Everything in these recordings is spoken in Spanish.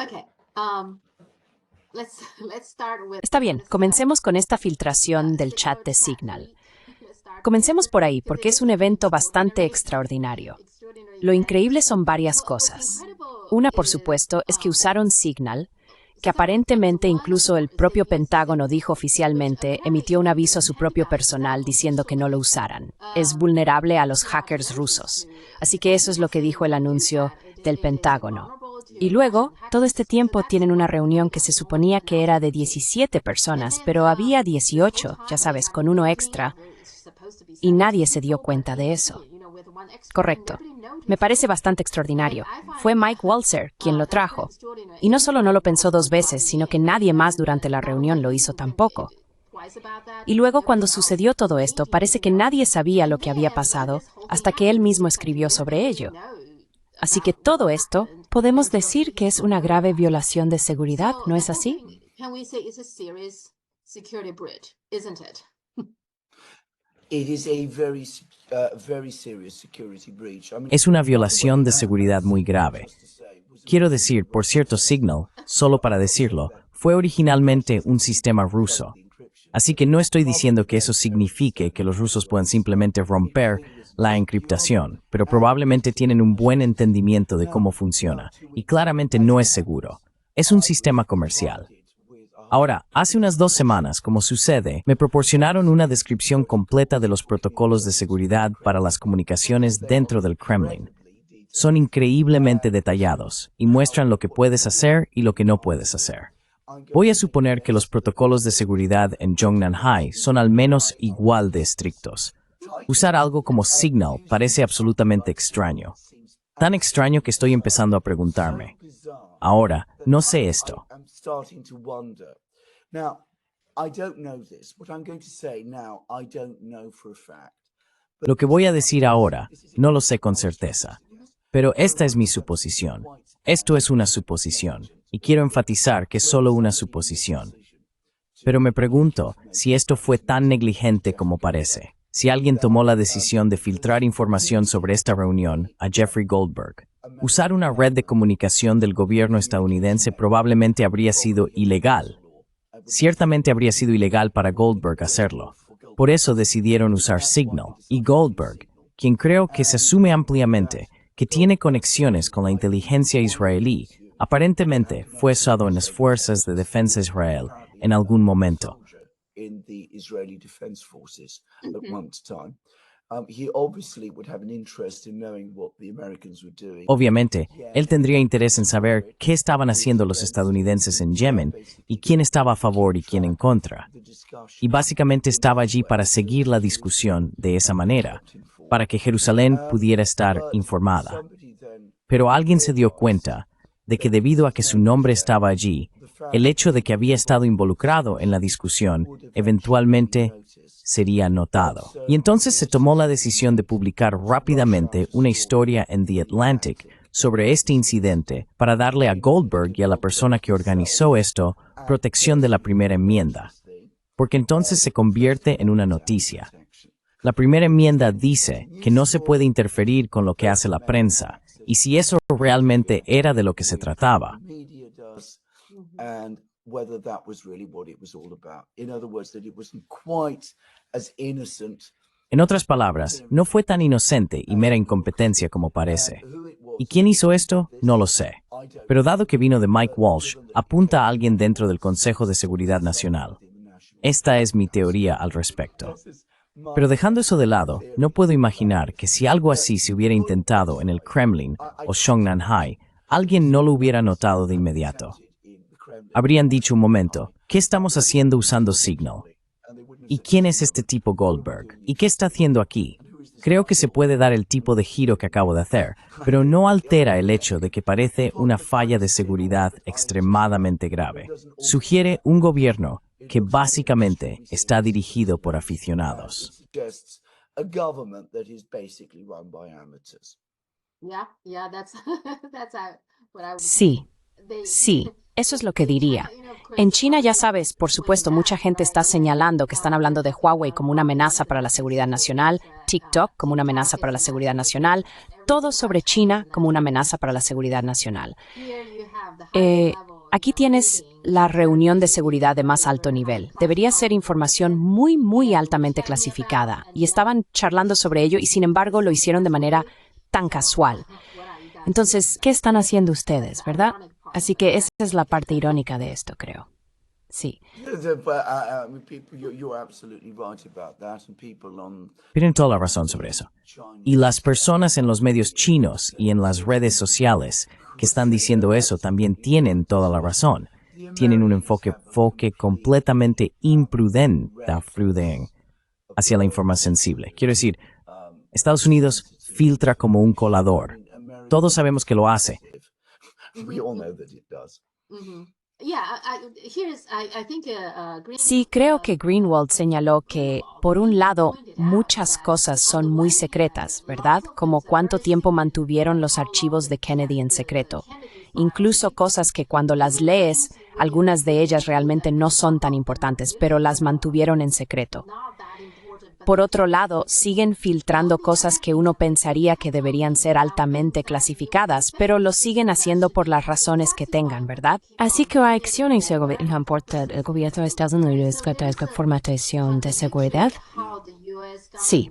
Okay. Um, let's start with. Está bien, comencemos con esta filtración del chat de Signal. Comencemos por ahí, porque es un evento bastante extraordinario. Lo increíble son varias cosas. Una, por supuesto, es que usaron Signal, que aparentemente incluso el propio Pentágono dijo oficialmente, emitió un aviso a su propio personal diciendo que no lo usaran. Es vulnerable a los hackers rusos. Así que eso es lo que dijo el anuncio del Pentágono. Y luego, todo este tiempo tienen una reunión que se suponía que era de 17 personas, pero había 18, ya sabes, con uno extra, y nadie se dio cuenta de eso. Correcto. Me parece bastante extraordinario. Fue Mike Walzer quien lo trajo. Y no solo no lo pensó dos veces, sino que nadie más durante la reunión lo hizo tampoco. Y luego, cuando sucedió todo esto, parece que nadie sabía lo que había pasado hasta que él mismo escribió sobre ello. Así que todo esto, podemos decir que es una grave violación de seguridad, ¿no es así? Can we say it's a serious security breach, isn't it? It is a very serious security breach. Es una violación de seguridad muy grave. Quiero decir, por cierto, Signal, solo para decirlo, fue originalmente un sistema ruso. Así que no estoy diciendo que eso signifique que los rusos puedan simplemente romper la encriptación, pero probablemente tienen un buen entendimiento de cómo funciona, y claramente no es seguro. Es un sistema comercial. Ahora, hace unas 2 semanas, como sucede, me proporcionaron una descripción completa de los protocolos de seguridad para las comunicaciones dentro del Kremlin. Son increíblemente detallados y muestran lo que puedes hacer y lo que no puedes hacer. Voy a suponer que los protocolos de seguridad en Jongnan-hai son al menos igual de estrictos. Usar algo como Signal parece absolutamente extraño. Tan extraño que estoy empezando a preguntarme. Ahora, no sé esto. Lo que voy a decir ahora, no lo sé con certeza. Pero esta es mi suposición. Esto es una suposición, y quiero enfatizar que es solo una suposición. Pero me pregunto si esto fue tan negligente como parece. Si alguien tomó la decisión de filtrar información sobre esta reunión a Jeffrey Goldberg. Usar una red de comunicación del gobierno estadounidense probablemente habría sido ilegal. Ciertamente habría sido ilegal para Goldberg hacerlo. Por eso decidieron usar Signal. Y Goldberg, quien creo que se asume ampliamente que tiene conexiones con la inteligencia israelí, aparentemente fue usado en las fuerzas de defensa de Israel en algún momento. Obviamente, él tendría interés en saber qué estaban haciendo los estadounidenses en Yemen y quién estaba a favor y quién en contra. Y básicamente estaba allí para seguir la discusión de esa manera, para que Jerusalén pudiera estar informada. Pero alguien se dio cuenta de que debido a que su nombre estaba allí, el hecho de que había estado involucrado en la discusión eventualmente sería notado. Y entonces se tomó la decisión de publicar rápidamente una historia en The Atlantic sobre este incidente para darle a Goldberg y a la persona que organizó esto protección de la primera enmienda, porque entonces se convierte en una noticia. La primera enmienda dice que no se puede interferir con lo que hace la prensa, y si eso realmente era de lo que se trataba. En otras palabras, no fue tan inocente y mera incompetencia como parece. ¿Y quién hizo esto? No lo sé. Pero dado que vino de Mike Walsh, apunta a alguien dentro del Consejo de Seguridad Nacional. Esta es mi teoría al respecto. Pero dejando eso de lado, no puedo imaginar que si algo así se hubiera intentado en el Kremlin o Jongnan-hai, alguien no lo hubiera notado de inmediato. Habrían dicho un momento, ¿qué estamos haciendo usando Signal? ¿Y quién es este tipo Goldberg? ¿Y qué está haciendo aquí? Creo que se puede dar el tipo de giro que acabo de hacer, pero no altera el hecho de que parece una falla de seguridad extremadamente grave. Sugiere un gobierno que básicamente está dirigido por aficionados. Sí, sí, eso es lo que diría. En China, ya sabes, por supuesto, mucha gente está señalando que están hablando de Huawei como una amenaza para la seguridad nacional, TikTok como una amenaza para la seguridad nacional, todo sobre China como una amenaza para la seguridad nacional. Aquí tienes la reunión de seguridad de más alto nivel. Debería ser información muy, muy altamente clasificada. Y estaban charlando sobre ello y sin embargo lo hicieron de manera tan casual. Entonces, ¿qué están haciendo ustedes, verdad? Así que esa es la parte irónica de esto, creo. Sí. You're absolutely right about that, and people on Tienen toda la razón sobre eso. Y las personas en los medios chinos y en las redes sociales que están diciendo eso también tienen toda la razón. Tienen un enfoque completamente imprudente hacia la información sensible. Quiero decir, Estados Unidos filtra como un colador. Todos sabemos que lo hace. we all know that it does. Sí, creo que Greenwald señaló que, por un lado, muchas cosas son muy secretas, ¿verdad? Como cuánto tiempo mantuvieron los archivos de Kennedy en secreto. Incluso cosas que cuando las lees, algunas de ellas realmente no son tan importantes, pero las mantuvieron en secreto. Por otro lado, siguen filtrando cosas que uno pensaría que deberían ser altamente clasificadas, pero lo siguen haciendo por las razones que tengan, ¿verdad? Así que hay acciones del gobierno de Estados Unidos con la formatación de seguridad. Sí.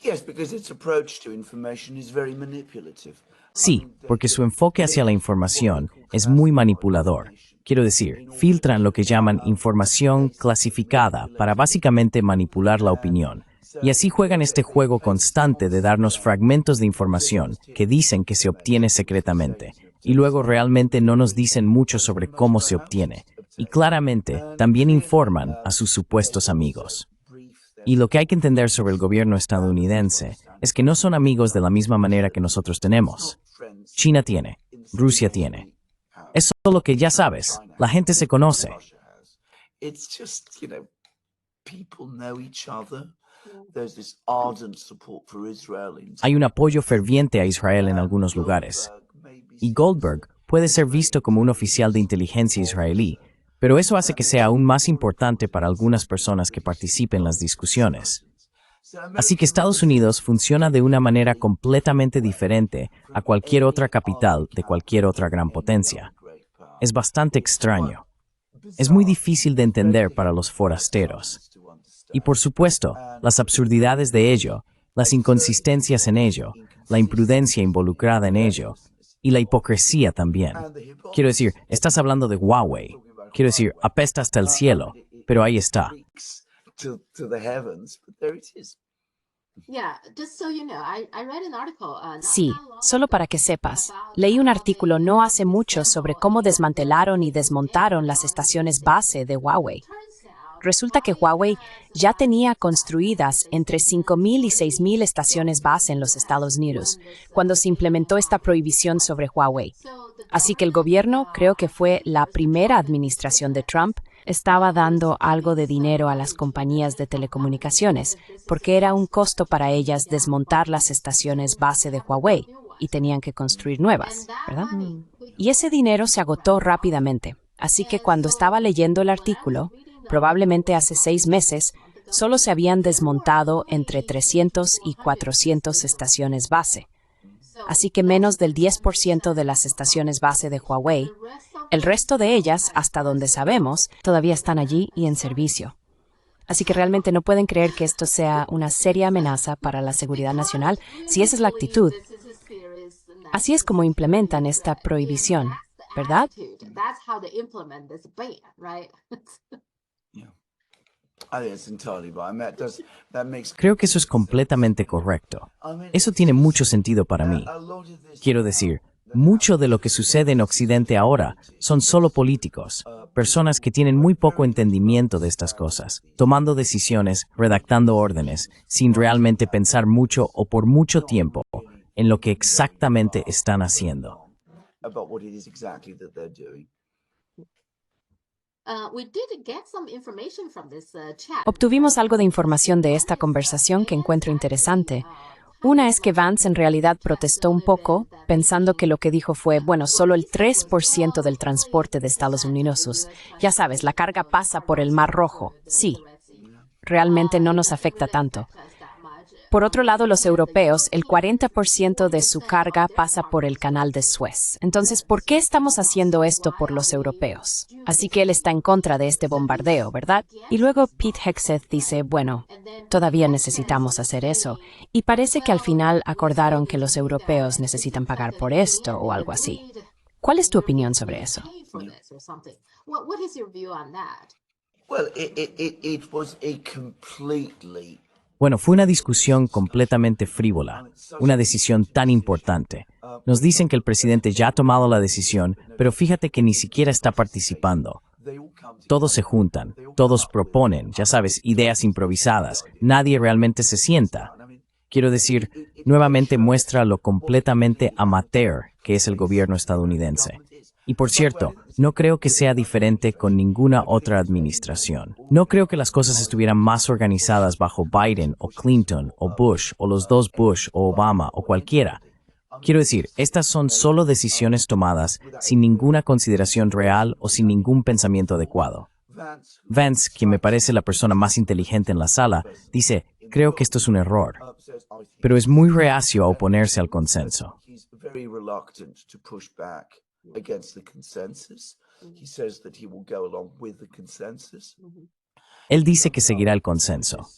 Yes, because its approach to information is very manipulative. Sí, porque su enfoque hacia la información es muy manipulador. Quiero decir, filtran lo que llaman información clasificada para básicamente manipular la opinión. Y así juegan este juego constante de darnos fragmentos de información que dicen que se obtiene secretamente, y luego realmente no nos dicen mucho sobre cómo se obtiene. Y claramente también informan a sus supuestos amigos. Y lo que hay que entender sobre el gobierno estadounidense es que no son amigos de la misma manera que nosotros tenemos. China tiene, Rusia tiene. Es solo que ya sabes, la gente se conoce. It's just, people know each other. There's this ardent support for Israel. Hay un apoyo ferviente a Israel en algunos lugares. Y Goldberg puede ser visto como un oficial de inteligencia israelí, pero eso hace que sea aún más importante para algunas personas que participen en las discusiones. Así que Estados Unidos funciona de una manera completamente diferente a cualquier otra capital de cualquier otra gran potencia. Es bastante extraño. Es muy difícil de entender para los forasteros. Y por supuesto, las absurdidades de ello, las inconsistencias en ello, la imprudencia involucrada en ello, y la hipocresía también. Quiero decir, estás hablando de Huawei. Quiero decir, apesta hasta el cielo, pero ahí está. Sí, solo para que sepas, leí un artículo no hace mucho sobre cómo desmantelaron y desmontaron las estaciones base de Huawei. Resulta que Huawei ya tenía construidas entre 5.000 y 6.000 estaciones base en los Estados Unidos, cuando se implementó esta prohibición sobre Huawei. Así que el gobierno, creo que fue la primera administración de Trump, estaba dando algo de dinero a las compañías de telecomunicaciones, porque era un costo para ellas desmontar las estaciones base de Huawei y tenían que construir nuevas, ¿verdad? Y ese dinero se agotó rápidamente. Así que cuando estaba leyendo el artículo, probablemente hace 6 meses, solo se habían desmontado entre 300 y 400 estaciones base. Así que menos del 10% de las estaciones base de Huawei, el resto de ellas, hasta donde sabemos, todavía están allí y en servicio. Así que realmente no pueden creer que esto sea una seria amenaza para la seguridad nacional, si esa es la actitud. Así es como implementan esta prohibición, ¿verdad? Creo que eso es completamente correcto. Eso tiene mucho sentido para mí. Quiero decir, mucho de lo que sucede en Occidente ahora son solo políticos, personas que tienen muy poco entendimiento de estas cosas, tomando decisiones, redactando órdenes, sin realmente pensar mucho o por mucho tiempo en lo que exactamente están haciendo. Obtuvimos algo de información de esta conversación que encuentro interesante. Una es que Vance en realidad protestó un poco, pensando que lo que dijo fue, bueno, solo el 3% del transporte de Estados Unidos. Ya sabes, la carga pasa por el Mar Rojo. Sí, realmente no nos afecta tanto. Por otro lado, los europeos, el 40% de su carga pasa por el canal de Suez. Entonces, ¿por qué estamos haciendo esto por los europeos? Así que él está en contra de este bombardeo, ¿verdad? Y luego Pete Hegseth dice, bueno, todavía necesitamos hacer eso. Y parece que al final acordaron que los europeos necesitan pagar por esto o algo así. ¿Cuál es tu opinión sobre eso? What is your view on that? Well, it was a completely Bueno, fue una discusión completamente frívola, una decisión tan importante. Nos dicen que el presidente ya ha tomado la decisión, pero fíjate que ni siquiera está participando. Todos se juntan, todos proponen, ya sabes, ideas improvisadas. Nadie realmente se sienta. Quiero decir, nuevamente muestra lo completamente amateur que es el gobierno estadounidense. Y por cierto, no creo que sea diferente con ninguna otra administración. No creo que las cosas estuvieran más organizadas bajo Biden o Clinton o Bush o los dos Bush o Obama o cualquiera. Quiero decir, estas son solo decisiones tomadas sin ninguna consideración real o sin ningún pensamiento adecuado. Vance, quien me parece la persona más inteligente en la sala, dice, creo que esto es un error, pero es muy reacio a oponerse al consenso. against the consensus. He says that he will go along with the consensus. Él dice que seguirá el consenso.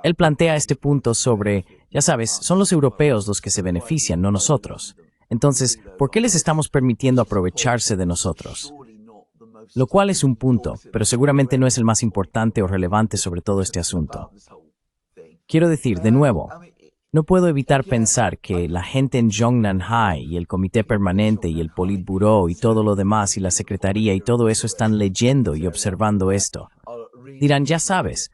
Él plantea este punto sobre, ya sabes, son los europeos los que se benefician, no nosotros. Entonces, ¿por qué les estamos permitiendo aprovecharse de nosotros? Lo cual es un punto, pero seguramente no es el más importante o relevante sobre todo este asunto. Quiero decir, de nuevo, no puedo evitar pensar que la gente en Jongnan High y el Comité Permanente y el Politburo y todo lo demás y la Secretaría y todo eso están leyendo y observando esto. Dirán, ya sabes,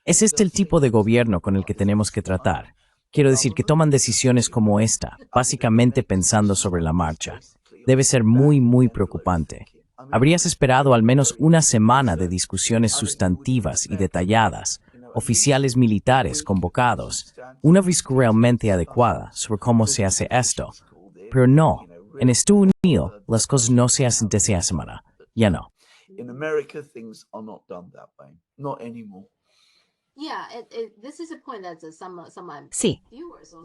¿es este el tipo de gobierno con el que tenemos que tratar? Quiero decir que toman decisiones como esta, básicamente pensando sobre la marcha. Debe ser muy, muy preocupante. Habrías esperado al menos una semana de discusiones sustantivas y detalladas, oficiales militares convocados, una visión realmente adecuada sobre cómo se hace esto. Pero no, en Estados Unidos las cosas no se hacen de esa semana. Ya no. In America, things are not done that way. Not anymore. Sí,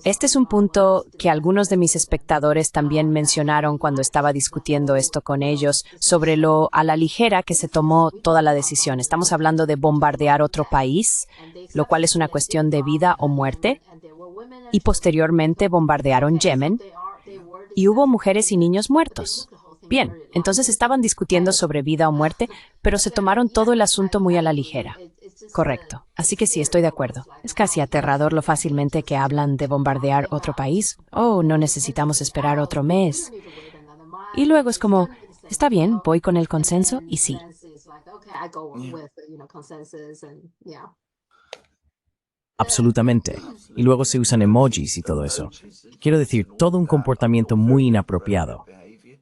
este es un punto que algunos de mis espectadores también mencionaron cuando estaba discutiendo esto con ellos sobre lo a la ligera que se tomó toda la decisión. Estamos hablando de bombardear otro país, lo cual es una cuestión de vida o muerte, y posteriormente bombardearon Yemen y hubo mujeres y niños muertos. Bien, entonces estaban discutiendo sobre vida o muerte, pero se tomaron todo el asunto muy a la ligera. Correcto. Así que sí, estoy de acuerdo. Es casi aterrador lo fácilmente que hablan de bombardear otro país. Oh, no necesitamos esperar otro mes. Y luego es como, está bien, voy con el consenso y sí. Absolutamente. Y luego se usan emojis y todo eso. Quiero decir, todo un comportamiento muy inapropiado.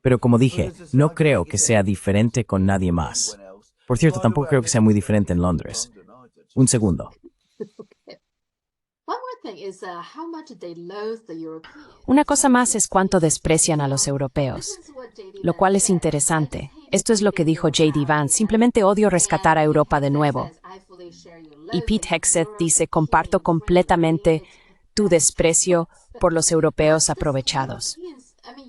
Pero como dije, no creo que sea diferente con nadie más. Por cierto, tampoco creo que sea muy diferente en Londres. Un segundo. Una cosa más es cuánto desprecian a los europeos, lo cual es interesante. Esto es lo que dijo J.D. Vance, simplemente odio rescatar a Europa de nuevo. Y Pete Hegseth dice, comparto completamente tu desprecio por los europeos aprovechados.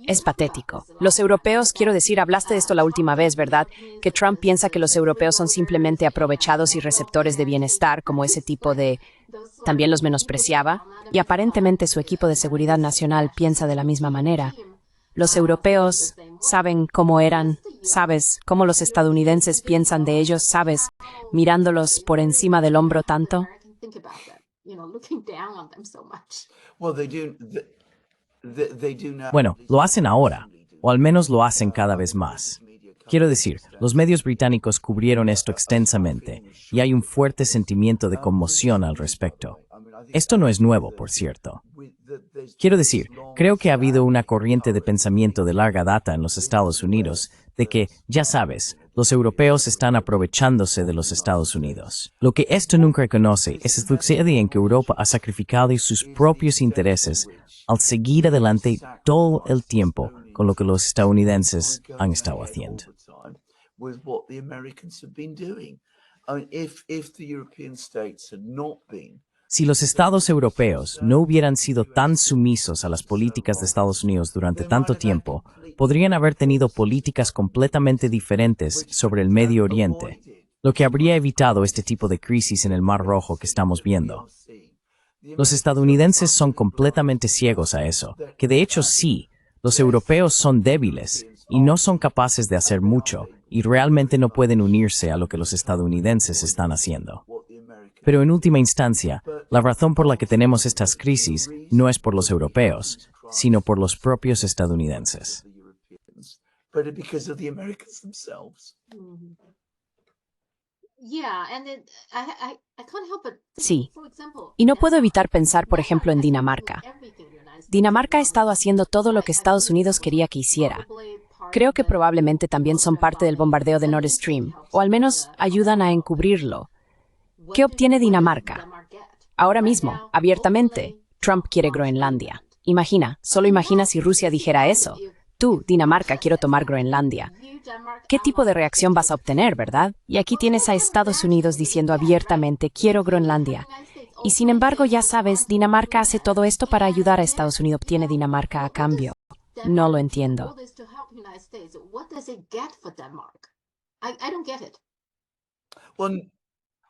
Es patético. Los europeos, quiero decir, hablaste de esto la última vez, ¿verdad? Que Trump piensa que los europeos son simplemente aprovechados y receptores de bienestar, como ese tipo de... También los menospreciaba, y aparentemente su equipo de seguridad nacional piensa de la misma manera. Los europeos saben cómo eran, sabes, cómo los estadounidenses piensan de ellos, sabes, mirándolos por encima del hombro tanto. Bueno, lo hacen ahora, o al menos lo hacen cada vez más. Quiero decir, los medios británicos cubrieron esto extensamente, y hay un fuerte sentimiento de conmoción al respecto. Esto no es nuevo, por cierto. Quiero decir, creo que ha habido una corriente de pensamiento de larga data en los Estados Unidos de que, ya sabes, los europeos están aprovechándose de los Estados Unidos. Lo que esto nunca reconoce es el sucede en que Europa ha sacrificado sus propios intereses al seguir adelante todo el tiempo con lo que los estadounidenses han estado haciendo. Si los estados europeos no hubieran sido tan sumisos a las políticas de Estados Unidos durante tanto tiempo, podrían haber tenido políticas completamente diferentes sobre el Medio Oriente, lo que habría evitado este tipo de crisis en el Mar Rojo que estamos viendo. Los estadounidenses son completamente ciegos a eso, que de hecho sí, los europeos son débiles y no son capaces de hacer mucho y realmente no pueden unirse a lo que los estadounidenses están haciendo. Pero en última instancia, la razón por la que tenemos estas crisis no es por los europeos, sino por los propios estadounidenses. But because of the Americans themselves. Mhm. Yeah, and I can't help but Sí. for example, Y no puedo evitar pensar, por ejemplo, en Dinamarca. Dinamarca ha estado haciendo todo lo que Estados Unidos quería que hiciera. Creo que probablemente también son parte del bombardeo de Nord Stream, o al menos ayudan a encubrirlo. ¿Qué obtiene Dinamarca? Ahora mismo, abiertamente, Trump quiere Groenlandia. Solo imagina si Rusia dijera eso. Tú, Dinamarca, quiero tomar Groenlandia. ¿Qué tipo de reacción vas a obtener, verdad? Y aquí tienes a Estados Unidos diciendo abiertamente, quiero Groenlandia. Y sin embargo, ya sabes, Dinamarca hace todo esto para ayudar a Estados Unidos. ¿Obtiene Dinamarca a cambio? No lo entiendo. What does it get for Denmark? I don't get it.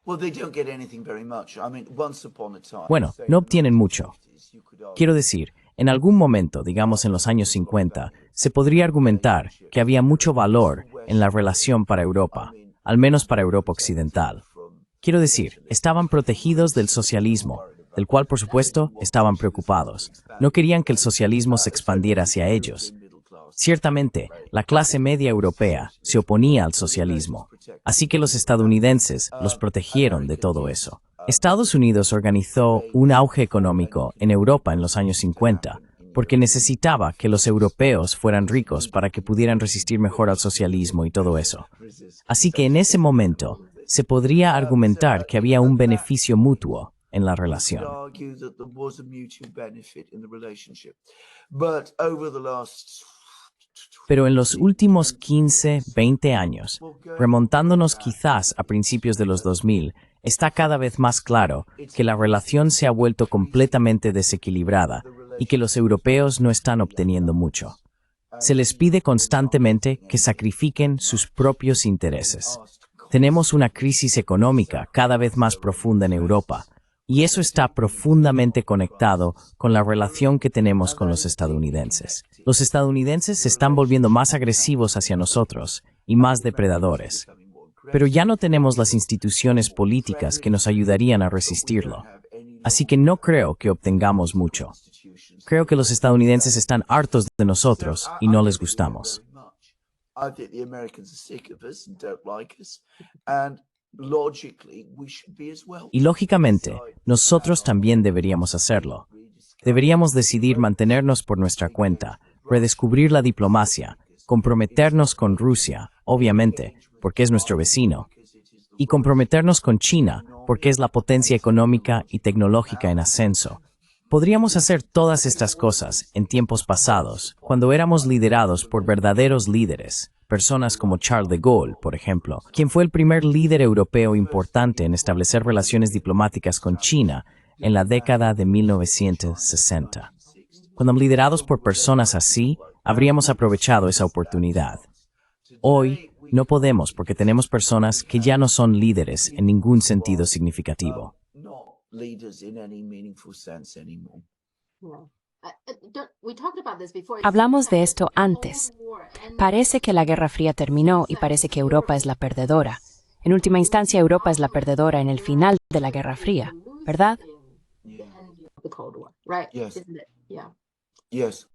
Well, they don't get anything very much. I mean, once upon a time. Bueno, no obtienen mucho. Quiero decir, en algún momento, digamos en los años 50, se podría argumentar que había mucho valor en la relación para Europa, al menos para Europa occidental. Quiero decir, estaban protegidos del socialismo, del cual, por supuesto, estaban preocupados. No querían que el socialismo se expandiera hacia ellos. Ciertamente, la clase media europea se oponía al socialismo, así que los estadounidenses los protegieron de todo eso. Estados Unidos organizó un auge económico en Europa en los años 50, porque necesitaba que los europeos fueran ricos para que pudieran resistir mejor al socialismo y todo eso. Así que en ese momento, se podría argumentar que había un beneficio mutuo en la relación. Pero en los últimos 15, 20 años, remontándonos quizás a principios de los 2000, está cada vez más claro que la relación se ha vuelto completamente desequilibrada y que los europeos no están obteniendo mucho. Se les pide constantemente que sacrifiquen sus propios intereses. Tenemos una crisis económica cada vez más profunda en Europa, y eso está profundamente conectado con la relación que tenemos con los estadounidenses. Los estadounidenses se están volviendo más agresivos hacia nosotros y más depredadores. Pero ya no tenemos las instituciones políticas que nos ayudarían a resistirlo. Así que no creo que obtengamos mucho. Creo que los estadounidenses están hartos de nosotros y no les gustamos. Y lógicamente, nosotros también deberíamos hacerlo. Deberíamos decidir mantenernos por nuestra cuenta, redescubrir la diplomacia, comprometernos con Rusia, obviamente, porque es nuestro vecino, y comprometernos con China, porque es la potencia económica y tecnológica en ascenso. Podríamos hacer todas estas cosas en tiempos pasados, cuando éramos liderados por verdaderos líderes, personas como Charles de Gaulle, por ejemplo, quien fue el primer líder europeo importante en establecer relaciones diplomáticas con China en la década de 1960. Cuando liderados por personas así, habríamos aprovechado esa oportunidad. Hoy, no podemos porque tenemos personas que ya no son líderes en ningún sentido significativo. Hablamos de esto antes. Parece que la Guerra Fría terminó y parece que Europa es la perdedora. En última instancia, Europa es la perdedora en el final de la Guerra Fría, ¿verdad? Yes.